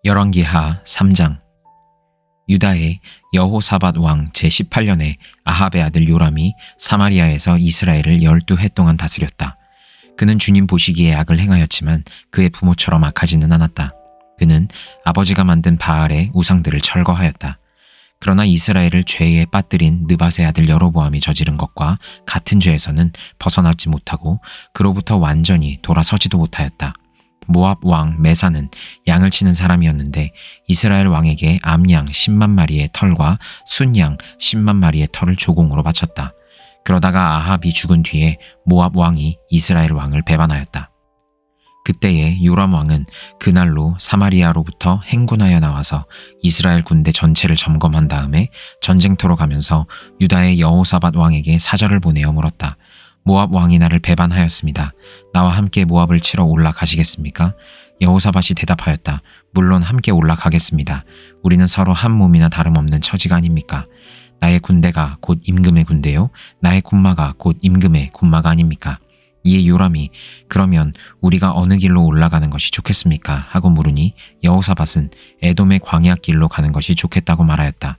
열왕기하 3장. 유다의 여호사밧 왕 제18년에 아합의 아들 요람이 사마리아에서 이스라엘을 12해 동안 다스렸다. 그는 주님 보시기에 악을 행하였지만 그의 부모처럼 악하지는 않았다. 그는 아버지가 만든 바알의 우상들을 철거하였다. 그러나 이스라엘을 죄에 빠뜨린 느밧의 아들 여로보암이 저지른 것과 같은 죄에서는 벗어나지 못하고 그로부터 완전히 돌아서지도 못하였다. 모압 왕 메사는 양을 치는 사람이었는데 이스라엘 왕에게 암양 10만 마리의 털과 순양 10만 마리의 털을 조공으로 바쳤다. 그러다가 아합이 죽은 뒤에 모압 왕이 이스라엘 왕을 배반하였다. 그때에 요람 왕은 그날로 사마리아로부터 행군하여 나와서 이스라엘 군대 전체를 점검한 다음에 전쟁터로 가면서 유다의 여호사밧 왕에게 사절을 보내어 물었다. 모압 왕이 나를 배반하였습니다. 나와 함께 모압을 치러 올라가시겠습니까? 여호사밧이 대답하였다. 물론 함께 올라가겠습니다. 우리는 서로 한 몸이나 다름없는 처지가 아닙니까? 나의 군대가 곧 임금의 군대요, 나의 군마가 곧 임금의 군마가 아닙니까? 이에 요람이 그러면 우리가 어느 길로 올라가는 것이 좋겠습니까? 하고 물으니 여호사밧은 에돔의 광야길로 가는 것이 좋겠다고 말하였다.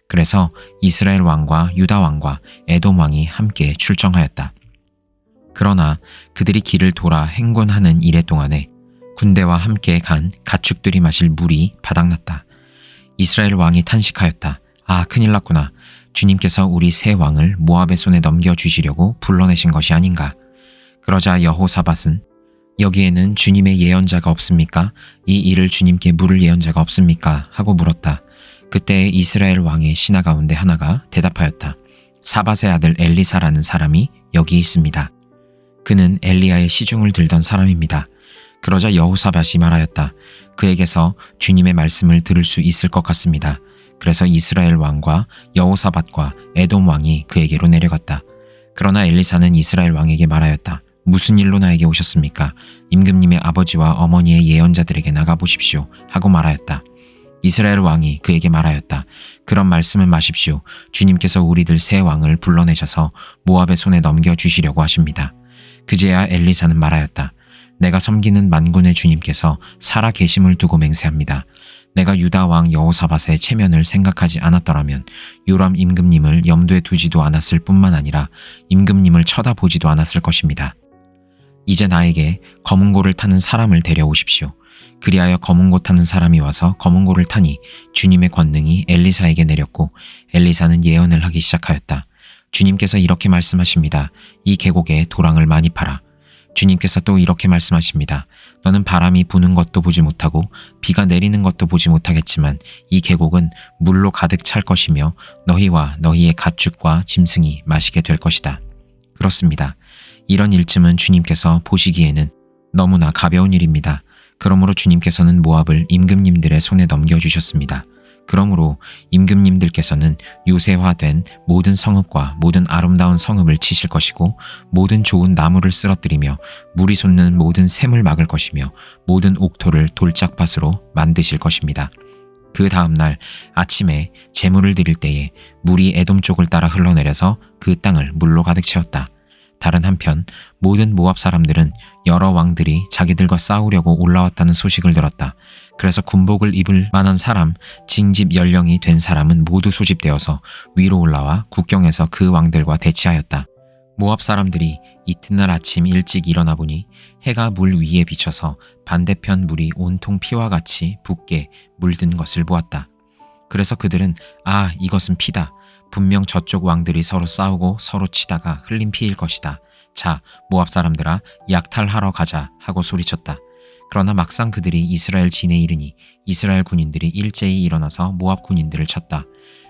그래서 이스라엘 왕과 유다 왕과 에돔 왕이 함께 출정하였다. 그러나 그들이 길을 돌아 행군하는 이래 동안에 군대와 함께 간 가축들이 마실 물이 바닥났다. 이스라엘 왕이 탄식하였다. 아, 큰일 났구나. 주님께서 우리 새 왕을 모압의 손에 넘겨주시려고 불러내신 것이 아닌가. 그러자 여호사밧은 여기에는 주님의 예언자가 없습니까? 이 일을 주님께 물을 예언자가 없습니까? 하고 물었다. 그때 이스라엘 왕의 신하 가운데 하나가 대답하였다. 사밧의 아들 엘리사라는 사람이 여기 있습니다. 그는 엘리야의 시중을 들던 사람입니다. 그러자 여호사밧이 말하였다. 그에게서 주님의 말씀을 들을 수 있을 것 같습니다. 그래서 이스라엘 왕과 여호사밧과 에돔 왕이 그에게로 내려갔다. 그러나 엘리사는 이스라엘 왕에게 말하였다. 무슨 일로 나에게 오셨습니까? 임금님의 아버지와 어머니의 예언자들에게 나가보십시오. 하고 말하였다. 이스라엘 왕이 그에게 말하였다. 그런 말씀을 마십시오. 주님께서 우리들 새 왕을 불러내셔서 모압의 손에 넘겨주시려고 하십니다. 그제야 엘리사는 말하였다. 내가 섬기는 만군의 주님께서 살아 계심을 두고 맹세합니다. 내가 유다 왕 여호사밧의 체면을 생각하지 않았더라면 요람 임금님을 염두에 두지도 않았을 뿐만 아니라 임금님을 쳐다보지도 않았을 것입니다. 이제 나에게 검은고를 타는 사람을 데려오십시오. 그리하여 검은고 타는 사람이 와서 검은고를 타니 주님의 권능이 엘리사에게 내렸고 엘리사는 예언을 하기 시작하였다. 주님께서 이렇게 말씀하십니다. 이 계곡에 도랑을 많이 파라. 주님께서 또 이렇게 말씀하십니다. 너는 바람이 부는 것도 보지 못하고 비가 내리는 것도 보지 못하겠지만 이 계곡은 물로 가득 찰 것이며 너희와 너희의 가축과 짐승이 마시게 될 것이다. 그렇습니다. 이런 일쯤은 주님께서 보시기에는 너무나 가벼운 일입니다. 그러므로 주님께서는 모압을 임금님들의 손에 넘겨주셨습니다. 그러므로 임금님들께서는 요새화된 모든 성읍과 모든 아름다운 성읍을 치실 것이고 모든 좋은 나무를 쓰러뜨리며 물이 솟는 모든 샘을 막을 것이며 모든 옥토를 돌짝밭으로 만드실 것입니다. 그 다음 날 아침에 제물을 드릴 때에 물이 에돔 쪽을 따라 흘러내려서 그 땅을 물로 가득 채웠다. 다른 한편 모든 모압 사람들은 여러 왕들이 자기들과 싸우려고 올라왔다는 소식을 들었다. 그래서 군복을 입을 만한 사람, 징집 연령이 된 사람은 모두 소집되어서 위로 올라와 국경에서 그 왕들과 대치하였다. 모압 사람들이 이튿날 아침 일찍 일어나 보니 해가 물 위에 비쳐서 반대편 물이 온통 피와 같이 붓게 물든 것을 보았다. 그래서 그들은 아, 이것은 피다. 분명 저쪽 왕들이 서로 싸우고 서로 치다가 흘린 피일 것이다. 자, 모압 사람들아, 약탈하러 가자 하고 소리쳤다. 그러나 막상 그들이 이스라엘 진에 이르니 이스라엘 군인들이 일제히 일어나서 모압 군인들을 쳤다.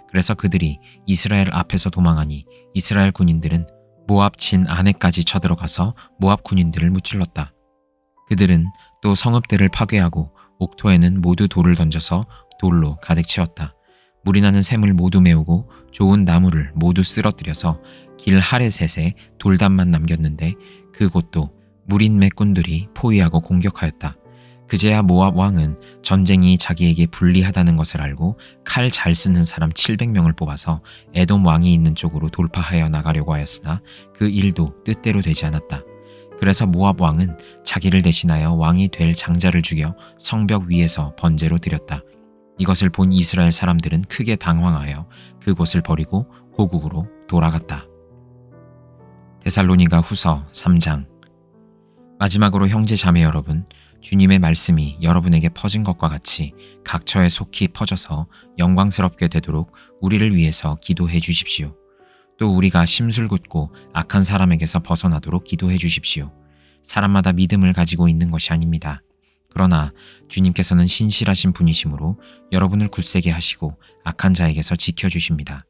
그래서 그들이 이스라엘 앞에서 도망하니 이스라엘 군인들은 모압 진 안에까지 쳐들어가서 모압 군인들을 무찔렀다. 그들은 또 성읍들을 파괴하고 옥토에는 모두 돌을 던져서 돌로 가득 채웠다. 물이 나는 샘을 모두 메우고 좋은 나무를 모두 쓰러뜨려서 길 하레셋에 돌담만 남겼는데 그곳도 무린매 꾼들이 포위하고 공격하였다. 그제야 모압 왕은 전쟁이 자기에게 불리하다는 것을 알고 칼 잘 쓰는 사람 700명을 뽑아서 에돔 왕이 있는 쪽으로 돌파하여 나가려고 하였으나 그 일도 뜻대로 되지 않았다. 그래서 모압 왕은 자기를 대신하여 왕이 될 장자를 죽여 성벽 위에서 번제로 드렸다. 이것을 본 이스라엘 사람들은 크게 당황하여 그곳을 버리고 고국으로 돌아갔다. 데살로니가 후서 3장. 마지막으로 형제 자매 여러분, 주님의 말씀이 여러분에게 퍼진 것과 같이 각처에 속히 퍼져서 영광스럽게 되도록 우리를 위해서 기도해 주십시오. 또 우리가 심술궂고 악한 사람에게서 벗어나도록 기도해 주십시오. 사람마다 믿음을 가지고 있는 것이 아닙니다. 그러나 주님께서는 신실하신 분이시므로 여러분을 굳세게 하시고 악한 자에게서 지켜주십니다.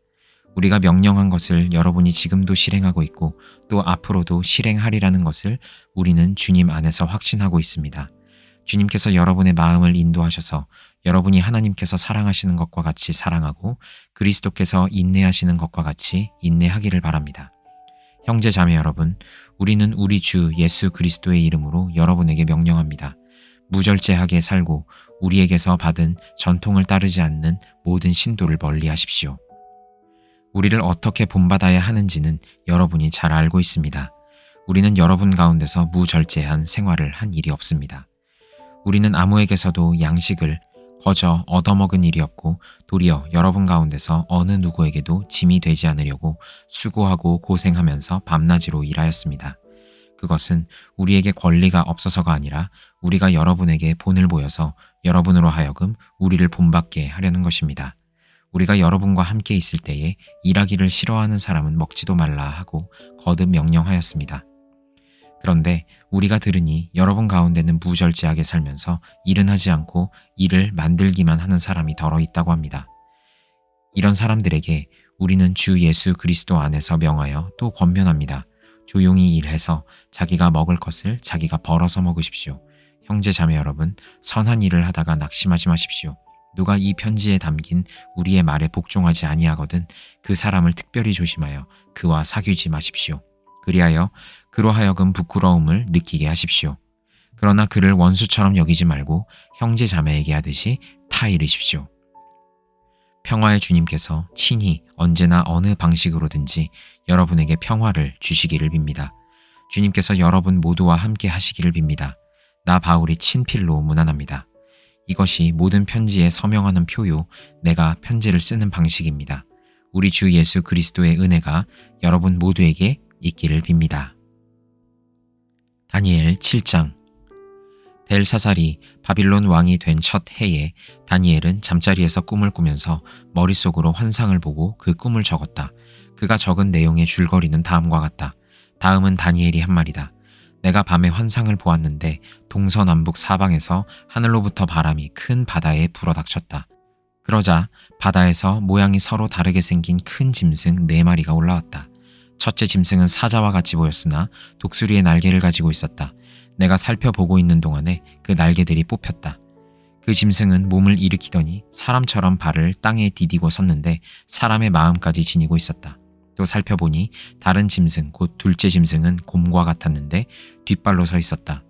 우리가 명령한 것을 여러분이 지금도 실행하고 있고 또 앞으로도 실행하리라는 것을 우리는 주님 안에서 확신하고 있습니다. 주님께서 여러분의 마음을 인도하셔서 여러분이 하나님께서 사랑하시는 것과 같이 사랑하고 그리스도께서 인내하시는 것과 같이 인내하기를 바랍니다. 형제 자매 여러분, 우리는 우리 주 예수 그리스도의 이름으로 여러분에게 명령합니다. 무절제하게 살고 우리에게서 받은 전통을 따르지 않는 모든 신도를 멀리하십시오. 우리를 어떻게 본받아야 하는지는 여러분이 잘 알고 있습니다. 우리는 여러분 가운데서 무절제한 생활을 한 일이 없습니다. 우리는 아무에게서도 양식을 거저 얻어먹은 일이 없고 도리어 여러분 가운데서 어느 누구에게도 짐이 되지 않으려고 수고하고 고생하면서 밤낮으로 일하였습니다. 그것은 우리에게 권리가 없어서가 아니라 우리가 여러분에게 본을 보여서 여러분으로 하여금 우리를 본받게 하려는 것입니다. 우리가 여러분과 함께 있을 때에 일하기를 싫어하는 사람은 먹지도 말라 하고 거듭 명령하였습니다. 그런데 우리가 들으니 여러분 가운데는 무절제하게 살면서 일은 하지 않고 일을 만들기만 하는 사람이 더러 있다고 합니다. 이런 사람들에게 우리는 주 예수 그리스도 안에서 명하여 또 권면합니다. 조용히 일해서 자기가 먹을 것을 자기가 벌어서 먹으십시오. 형제 자매 여러분, 선한 일을 하다가 낙심하지 마십시오. 누가 이 편지에 담긴 우리의 말에 복종하지 아니하거든 그 사람을 특별히 조심하여 그와 사귀지 마십시오. 그리하여 그로 하여금 부끄러움을 느끼게 하십시오. 그러나 그를 원수처럼 여기지 말고 형제 자매에게 하듯이 타이르십시오. 평화의 주님께서 친히 언제나 어느 방식으로든지 여러분에게 평화를 주시기를 빕니다. 주님께서 여러분 모두와 함께 하시기를 빕니다. 나 바울이 친필로 문안합니다. 이것이 모든 편지에 서명하는 표요, 내가 편지를 쓰는 방식입니다. 우리 주 예수 그리스도의 은혜가 여러분 모두에게 있기를 빕니다. 다니엘 7장. 벨사살이 바빌론 왕이 된 첫 해에 다니엘은 잠자리에서 꿈을 꾸면서 머릿속으로 환상을 보고 그 꿈을 적었다. 그가 적은 내용의 줄거리는 다음과 같다. 다음은 다니엘이 한 말이다. 내가 밤에 환상을 보았는데 동서남북 사방에서 하늘로부터 바람이 큰 바다에 불어닥쳤다. 그러자 바다에서 모양이 서로 다르게 생긴 큰 짐승 4마리가 올라왔다. 첫째 짐승은 사자와 같이 보였으나 독수리의 날개를 가지고 있었다. 내가 살펴보고 있는 동안에 그 날개들이 뽑혔다. 그 짐승은 몸을 일으키더니 사람처럼 발을 땅에 디디고 섰는데 사람의 마음까지 지니고 있었다. 또 살펴보니 다른 짐승 곧 둘째 짐승은 곰과 같았는데 뒷발로 서 있었다.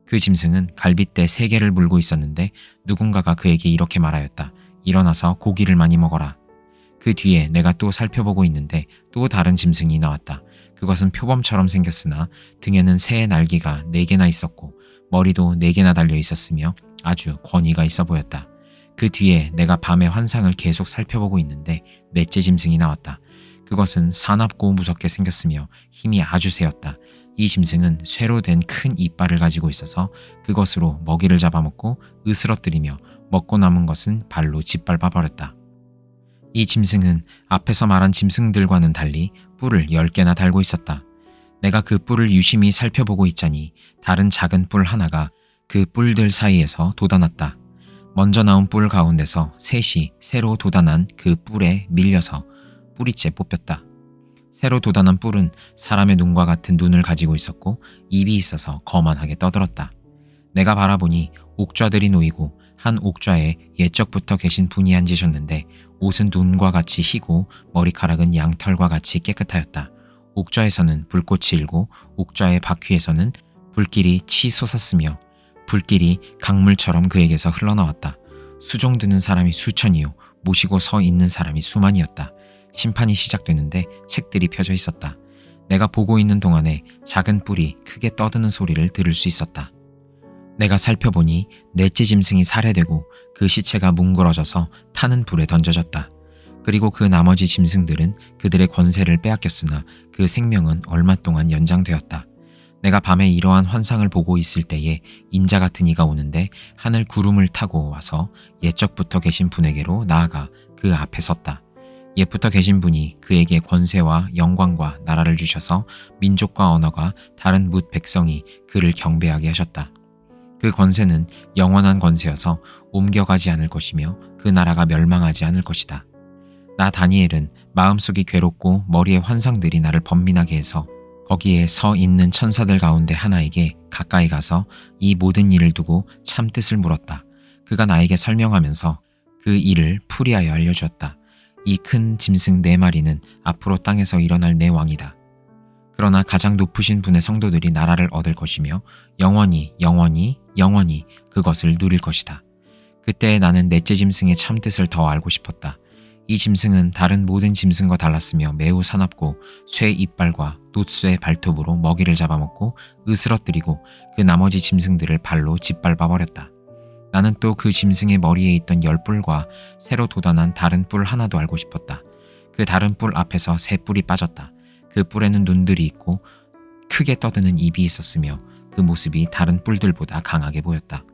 그 짐승은 갈빗대 3개를 물고 있었는데 누군가가 그에게 이렇게 말하였다. 일어나서 고기를 많이 먹어라. 그 뒤에 내가 또 살펴보고 있는데 또 다른 짐승이 나왔다. 그것은 표범처럼 생겼으나 등에는 새의 날개가 4개나 있었고 머리도 4개나 달려 있었으며 아주 권위가 있어 보였다. 그 뒤에 내가 밤의 환상을 계속 살펴보고 있는데 넷째 짐승이 나왔다. 그것은 사납고 무섭게 생겼으며 힘이 아주 세었다. 이 짐승은 쇠로 된 큰 이빨을 가지고 있어서 그것으로 먹이를 잡아먹고 으스러뜨리며 먹고 남은 것은 발로 짓밟아 버렸다. 이 짐승은 앞에서 말한 짐승들과는 달리 뿔을 10개나 달고 있었다. 내가 그 뿔을 유심히 살펴보고 있자니 다른 작은 뿔 하나가 그 뿔들 사이에서 돋아났다. 먼저 나온 뿔 가운데서 셋이 새로 돋아난 그 뿔에 밀려서 뿌리째 뽑혔다. 새로 돋아난 뿔은 사람의 눈과 같은 눈을 가지고 있었고 입이 있어서 거만하게 떠들었다. 내가 바라보니 옥좌들이 놓이고 한 옥좌에 옛적부터 계신 분이 앉으셨는데 옷은 눈과 같이 희고 머리카락은 양털과 같이 깨끗하였다. 옥좌에서는 불꽃이 일고 옥좌의 바퀴에서는 불길이 치솟았으며 불길이 강물처럼 그에게서 흘러나왔다. 수종드는 사람이 수천이요 모시고 서 있는 사람이 수만이었다. 심판이 시작되는데 책들이 펴져 있었다. 내가 보고 있는 동안에 작은 뿔이 크게 떠드는 소리를 들을 수 있었다. 내가 살펴보니 넷째 짐승이 살해되고 그 시체가 뭉그러져서 타는 불에 던져졌다. 그리고 그 나머지 짐승들은 그들의 권세를 빼앗겼으나 그 생명은 얼마 동안 연장되었다. 내가 밤에 이러한 환상을 보고 있을 때에 인자 같은 이가 오는데 하늘 구름을 타고 와서 옛적부터 계신 분에게로 나아가 그 앞에 섰다. 옛부터 계신 분이 그에게 권세와 영광과 나라를 주셔서 민족과 언어가 다른 뭇 백성이 그를 경배하게 하셨다. 그 권세는 영원한 권세여서 옮겨가지 않을 것이며 그 나라가 멸망하지 않을 것이다. 나 다니엘은 마음속이 괴롭고 머리에 환상들이 나를 번민하게 해서 거기에 서 있는 천사들 가운데 하나에게 가까이 가서 이 모든 일을 두고 참 뜻을 물었다. 그가 나에게 설명하면서 그 일을 풀이하여 알려주었다. 이 큰 짐승 4마리는 앞으로 땅에서 일어날 내 왕이다. 그러나 가장 높으신 분의 성도들이 나라를 얻을 것이며 영원히 영원히 영원히 그것을 누릴 것이다. 그때 나는 넷째 짐승의 참뜻을 더 알고 싶었다. 이 짐승은 다른 모든 짐승과 달랐으며 매우 사납고 쇠 이빨과 놋쇠 발톱으로 먹이를 잡아먹고 으스러뜨리고 그 나머지 짐승들을 발로 짓밟아버렸다. 나는 또 그 짐승의 머리에 있던 10뿔과 새로 돋아난 다른 뿔 하나도 알고 싶었다. 그 다른 뿔 앞에서 3뿔이 빠졌다. 그 뿔에는 눈들이 있고 크게 떠드는 입이 있었으며 그 모습이 다른 뿔들보다 강하게 보였다.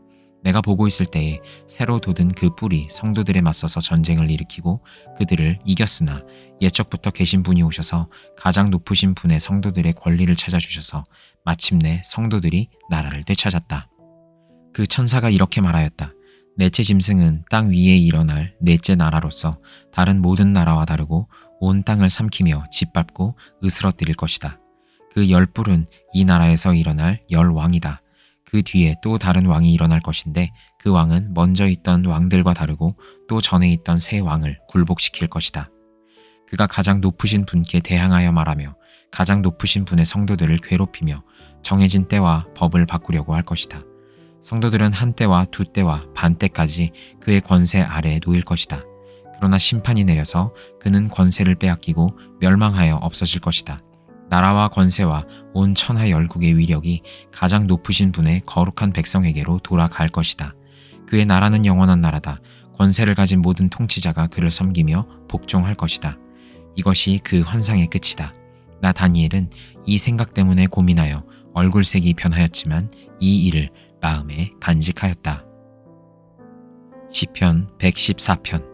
내가 보고 있을 때에 새로 돋은 그 뿔이 성도들에 맞서서 전쟁을 일으키고 그들을 이겼으나 옛적부터 계신 분이 오셔서 가장 높으신 분의 성도들의 권리를 찾아주셔서 마침내 성도들이 나라를 되찾았다. 그 천사가 이렇게 말하였다. 넷째 짐승은 땅 위에 일어날 넷째 나라로서 다른 모든 나라와 다르고 온 땅을 삼키며 짓밟고 으스러뜨릴 것이다. 그 10뿔은 이 나라에서 일어날 10왕이다. 그 뒤에 또 다른 왕이 일어날 것인데 그 왕은 먼저 있던 왕들과 다르고 또 전에 있던 새 왕을 굴복시킬 것이다. 그가 가장 높으신 분께 대항하여 말하며 가장 높으신 분의 성도들을 괴롭히며 정해진 때와 법을 바꾸려고 할 것이다. 성도들은 한 때와 두 때와 반 때까지 그의 권세 아래에 놓일 것이다. 그러나 심판이 내려서 그는 권세를 빼앗기고 멸망하여 없어질 것이다. 나라와 권세와 온 천하 열국의 위력이 가장 높으신 분의 거룩한 백성에게로 돌아갈 것이다. 그의 나라는 영원한 나라다. 권세를 가진 모든 통치자가 그를 섬기며 복종할 것이다. 이것이 그 환상의 끝이다. 나 다니엘은 이 생각 때문에 고민하여 얼굴색이 변하였지만 이 일을 마음에 간직하였다. 시편 114편.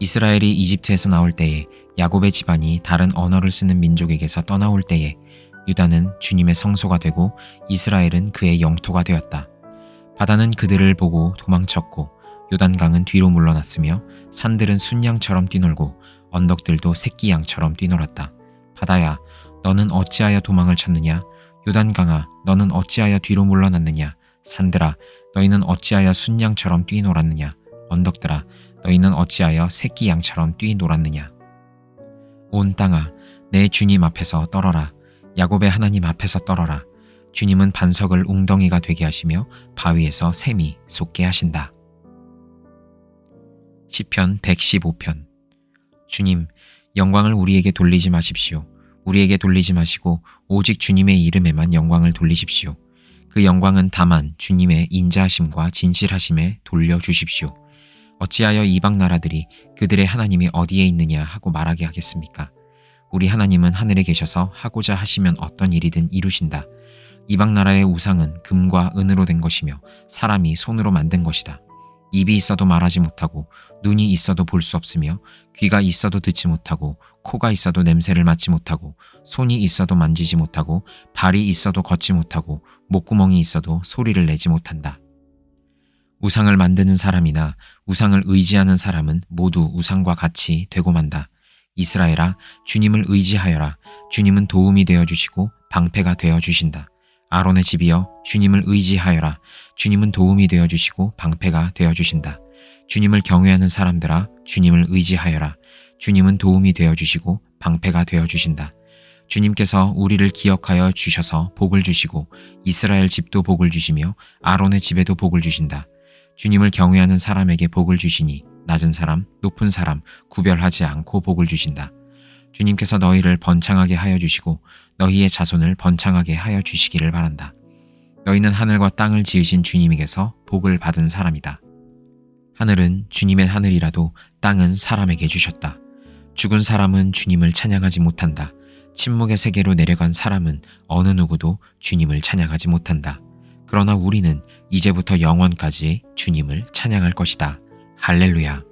이스라엘이 이집트에서 나올 때에 야곱의 집안이 다른 언어를 쓰는 민족에게서 떠나올 때에 유다는 주님의 성소가 되고 이스라엘은 그의 영토가 되었다. 바다는 그들을 보고 도망쳤고 요단강은 뒤로 물러났으며 산들은 순양처럼 뛰놀고 언덕들도 새끼 양처럼 뛰놀았다. 바다야, 너는 어찌하여 도망을 쳤느냐? 요단강아, 너는 어찌하여 뒤로 물러났느냐? 산들아, 너희는 어찌하여 순양처럼 뛰놀았느냐? 언덕들아, 너희는 어찌하여 새끼 양처럼 뛰놀았느냐? 온 땅아, 내 주님 앞에서 떨어라. 야곱의 하나님 앞에서 떨어라. 주님은 반석을 웅덩이가 되게 하시며 바위에서 샘이 솟게 하신다. 시편 115편. 주님, 영광을 우리에게 돌리지 마십시오. 우리에게 돌리지 마시고 오직 주님의 이름에만 영광을 돌리십시오. 그 영광은 다만 주님의 인자하심과 진실하심에 돌려주십시오. 어찌하여 이방 나라들이 그들의 하나님이 어디에 있느냐 하고 말하게 하겠습니까? 우리 하나님은 하늘에 계셔서 하고자 하시면 어떤 일이든 이루신다. 이방 나라의 우상은 금과 은으로 된 것이며 사람이 손으로 만든 것이다. 입이 있어도 말하지 못하고 눈이 있어도 볼 수 없으며 귀가 있어도 듣지 못하고 코가 있어도 냄새를 맡지 못하고 손이 있어도 만지지 못하고 발이 있어도 걷지 못하고 목구멍이 있어도 소리를 내지 못한다. 우상을 만드는 사람이나 우상을 의지하는 사람은 모두 우상과 같이 되고 만다. 이스라엘아, 주님을 의지하여라. 주님은 도움이 되어주시고 방패가 되어주신다. 아론의 집이여, 주님을 의지하여라. 주님은 도움이 되어주시고 방패가 되어주신다. 주님을 경외하는 사람들아, 주님을 의지하여라. 주님은 도움이 되어주시고 방패가 되어주신다. 주님께서 우리를 기억하여 주셔서 복을 주시고 이스라엘 집도 복을 주시며 아론의 집에도 복을 주신다. 주님을 경외하는 사람에게 복을 주시니 낮은 사람, 높은 사람 구별하지 않고 복을 주신다. 주님께서 너희를 번창하게 하여 주시고 너희의 자손을 번창하게 하여 주시기를 바란다. 너희는 하늘과 땅을 지으신 주님에게서 복을 받은 사람이다. 하늘은 주님의 하늘이라도 땅은 사람에게 주셨다. 죽은 사람은 주님을 찬양하지 못한다. 침묵의 세계로 내려간 사람은 어느 누구도 주님을 찬양하지 못한다. 그러나 우리는 이제부터 영원까지 주님을 찬양할 것이다. 할렐루야.